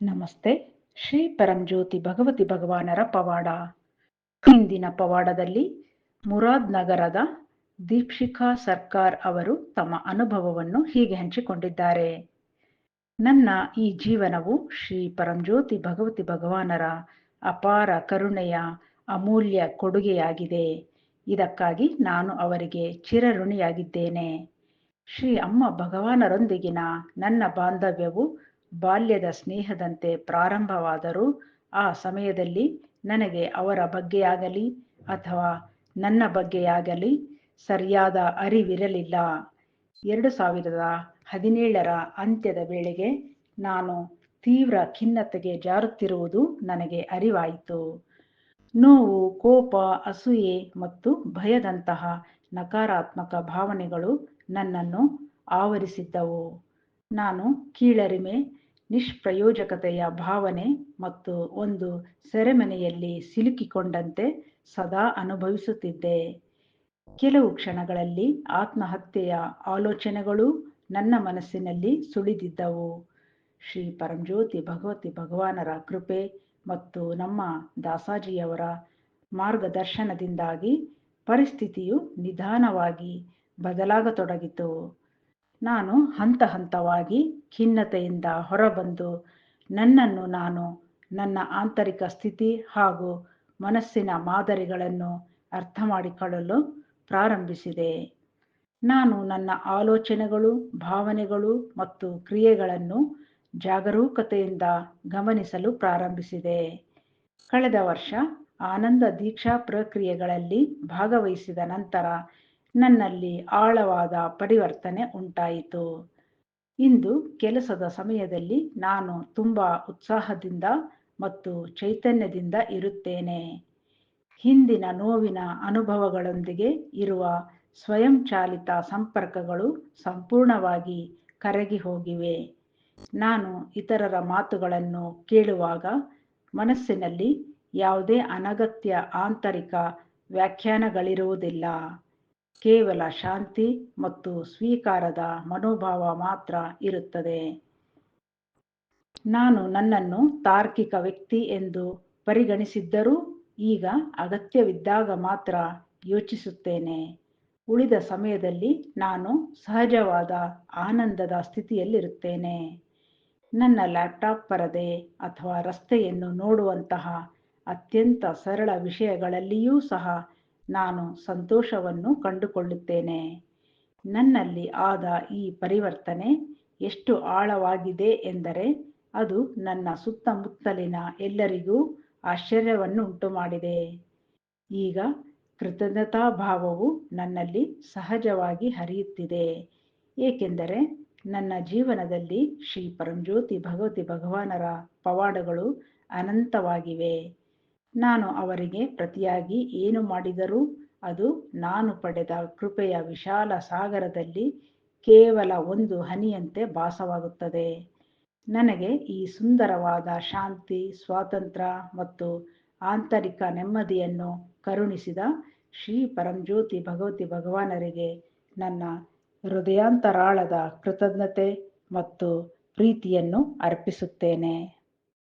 ನಮಸ್ತೆ. ಶ್ರೀ ಪರಂಜ್ಯೋತಿ ಭಗವತಿ ಭಗವಾನರ ಪವಾಡ. ಹಿಂದಿನ ಪವಾಡದಲ್ಲಿ ಮುರಾದ್ ನಗರದ ದೀಕ್ಷಿಕಾ ಸರ್ಕಾರ್ ಅವರು ತಮ್ಮ ಅನುಭವವನ್ನು ಹೀಗೆ ಹಂಚಿಕೊಂಡಿದ್ದಾರೆ. ನನ್ನ ಈ ಜೀವನವು ಶ್ರೀ ಪರಂಜ್ಯೋತಿ ಭಗವತಿ ಭಗವಾನರ ಅಪಾರ ಕರುಣೆಯ ಅಮೂಲ್ಯ ಕೊಡುಗೆಯಾಗಿದೆ. ಇದಕ್ಕಾಗಿ ನಾನು ಅವರಿಗೆ ಚಿರಋಣಿಯಾಗಿದ್ದೇನೆ. ಶ್ರೀ ಅಮ್ಮ ಭಗವಾನರೊಂದಿಗಿನ ನನ್ನ ಬಾಂಧವ್ಯವು ಬಾಲ್ಯದ ಸ್ನೇಹದಂತೆ ಪ್ರಾರಂಭವಾದರೂ ಆ ಸಮಯದಲ್ಲಿ ನನಗೆ ಅವರ ಬಗ್ಗೆಯಾಗಲಿ ಅಥವಾ ನನ್ನ ಬಗ್ಗೆಯಾಗಲಿ ಸರಿಯಾದ ಅರಿವಿರಲಿಲ್ಲ. 2017ರ ಅಂತ್ಯದ ವೇಳೆಗೆ ನಾನು ತೀವ್ರ ಖಿನ್ನತೆಗೆ ಜಾರುತ್ತಿರುವುದು ನನಗೆ ಅರಿವಾಯಿತು. ನೋವು, ಕೋಪ, ಅಸೂಯೆ ಮತ್ತು ಭಯದಂತಹ ನಕಾರಾತ್ಮಕ ಭಾವನೆಗಳು ನನ್ನನ್ನು ಆವರಿಸಿದ್ದವು. ನಾನು ಕೀಳರಿಮೆ, ನಿಷ್ಪ್ರಯೋಜಕತೆಯ ಭಾವನೆ ಮತ್ತು ಒಂದು ಸೆರೆಮನೆಯಲ್ಲಿ ಸಿಲುಕಿಕೊಂಡಂತೆ ಸದಾ ಅನುಭವಿಸುತ್ತಿದ್ದೆ. ಕೆಲವು ಕ್ಷಣಗಳಲ್ಲಿ ಆತ್ಮಹತ್ಯೆಯ ಆಲೋಚನೆಗಳೂ ನನ್ನ ಮನಸ್ಸಿನಲ್ಲಿ ಸುಳಿದಿದ್ದವು. ಶ್ರೀ ಪರಂಜ್ಯೋತಿ ಭಗವತಿ ಭಗವಾನರ ಕೃಪೆ ಮತ್ತು ನಮ್ಮ ದಾಸಾಜಿಯವರ ಮಾರ್ಗದರ್ಶನದಿಂದಾಗಿ ಪರಿಸ್ಥಿತಿಯು ನಿಧಾನವಾಗಿ ಬದಲಾಗತೊಡಗಿತು. ನಾನು ಹಂತ ಹಂತವಾಗಿ ಖಿನ್ನತೆಯಿಂದ ಹೊರಬಂದು ನನ್ನನ್ನು ನಾನು, ನನ್ನ ಆಂತರಿಕ ಸ್ಥಿತಿ ಹಾಗೂ ಮನಸ್ಸಿನ ಮಾದರಿಗಳನ್ನು ಅರ್ಥ ಮಾಡಿಕೊಳ್ಳಲು ಪ್ರಾರಂಭಿಸಿದೆ. ನಾನು ನನ್ನ ಆಲೋಚನೆಗಳು, ಭಾವನೆಗಳು ಮತ್ತು ಕ್ರಿಯೆಗಳನ್ನು ಜಾಗರೂಕತೆಯಿಂದ ಗಮನಿಸಲು ಪ್ರಾರಂಭಿಸಿದೆ. ಕಳೆದ ವರ್ಷ ಆನಂದ ದೀಕ್ಷಾ ಪ್ರಕ್ರಿಯೆಗಳಲ್ಲಿ ಭಾಗವಹಿಸಿದ ನಂತರ ನನ್ನಲ್ಲಿ ಆಳವಾದ ಪರಿವರ್ತನೆ ಉಂಟಾಯಿತು. ಇಂದು ಕೆಲಸದ ಸಮಯದಲ್ಲಿ ನಾನು ತುಂಬಾ ಉತ್ಸಾಹದಿಂದ ಮತ್ತು ಚೈತನ್ಯದಿಂದ ಇರುತ್ತೇನೆ. ಹಿಂದಿನ ನೋವಿನ ಅನುಭವಗಳೊಂದಿಗೆ ಇರುವ ಸ್ವಯಂಚಾಲಿತ ಸಂಪರ್ಕಗಳು ಸಂಪೂರ್ಣವಾಗಿ ಕರಗಿ ಹೋಗಿವೆ. ನಾನು ಇತರರ ಮಾತುಗಳನ್ನು ಕೇಳುವಾಗ ಮನಸ್ಸಿನಲ್ಲಿ ಯಾವುದೇ ಅನಗತ್ಯ ಆಂತರಿಕ ವ್ಯಾಖ್ಯಾನಗಳಿರುವುದಿಲ್ಲ. ಕೇವಲ ಶಾಂತಿ ಮತ್ತು ಸ್ವೀಕಾರದ ಮನೋಭಾವ ಮಾತ್ರ ಇರುತ್ತದೆ. ನಾನು ನನ್ನನ್ನು ತಾರ್ಕಿಕ ವ್ಯಕ್ತಿ ಎಂದು ಪರಿಗಣಿಸಿದ್ದರೂ ಈಗ ಅಗತ್ಯವಿದ್ದಾಗ ಮಾತ್ರ ಯೋಚಿಸುತ್ತೇನೆ. ಉಳಿದ ಸಮಯದಲ್ಲಿ ನಾನು ಸಹಜವಾದ ಆನಂದದ ಸ್ಥಿತಿಯಲ್ಲಿರುತ್ತೇನೆ. ನನ್ನ ಲ್ಯಾಪ್ಟಾಪ್ ಪರದೆ ಅಥವಾ ರಸ್ತೆಯನ್ನು ನೋಡುವಂತಹ ಅತ್ಯಂತ ಸರಳ ವಿಷಯಗಳಲ್ಲಿಯೂ ಸಹ ನಾನು ಸಂತೋಷವನ್ನು ಕಂಡುಕೊಳ್ಳುತ್ತೇನೆ. ನನ್ನಲ್ಲಿ ಆದ ಈ ಪರಿವರ್ತನೆ ಎಷ್ಟು ಆಳವಾಗಿದೆ ಎಂದರೆ ಅದು ನನ್ನ ಸುತ್ತಮುತ್ತಲಿನ ಎಲ್ಲರಿಗೂ ಆಶ್ಚರ್ಯವನ್ನುಂಟು ಮಾಡಿದೆ. ಈಗ ಕೃತಜ್ಞತಾಭಾವವು ನನ್ನಲ್ಲಿ ಸಹಜವಾಗಿ ಹರಿಯುತ್ತಿದೆ, ಏಕೆಂದರೆ ನನ್ನ ಜೀವನದಲ್ಲಿ ಶ್ರೀ ಪರಂಜ್ಯೋತಿ ಭಗವತಿ ಭಗವಾನರ ಪವಾಡಗಳು ಅನಂತವಾಗಿವೆ. ನಾನು ಅವರಿಗೆ ಪ್ರತಿಯಾಗಿ ಏನು ಮಾಡಿದರೂ ಅದು ನಾನು ಪಡೆದ ಕೃಪೆಯ ವಿಶಾಲ ಸಾಗರದಲ್ಲಿ ಕೇವಲ ಒಂದು ಹನಿಯಂತೆ ಭಾಸವಾಗುತ್ತದೆ. ನನಗೆ ಈ ಸುಂದರವಾದ ಶಾಂತಿ, ಸ್ವಾತಂತ್ರ್ಯ ಮತ್ತು ಆಂತರಿಕ ನೆಮ್ಮದಿಯನ್ನು ಕರುಣಿಸಿದ ಶ್ರೀ ಪರಂಜ್ಯೋತಿ ಭಗವತಿ ಭಗವಾನರಿಗೆ ನನ್ನ ಹೃದಯಾಂತರಾಳದ ಕೃತಜ್ಞತೆ ಮತ್ತು ಪ್ರೀತಿಯನ್ನು ಅರ್ಪಿಸುತ್ತೇನೆ.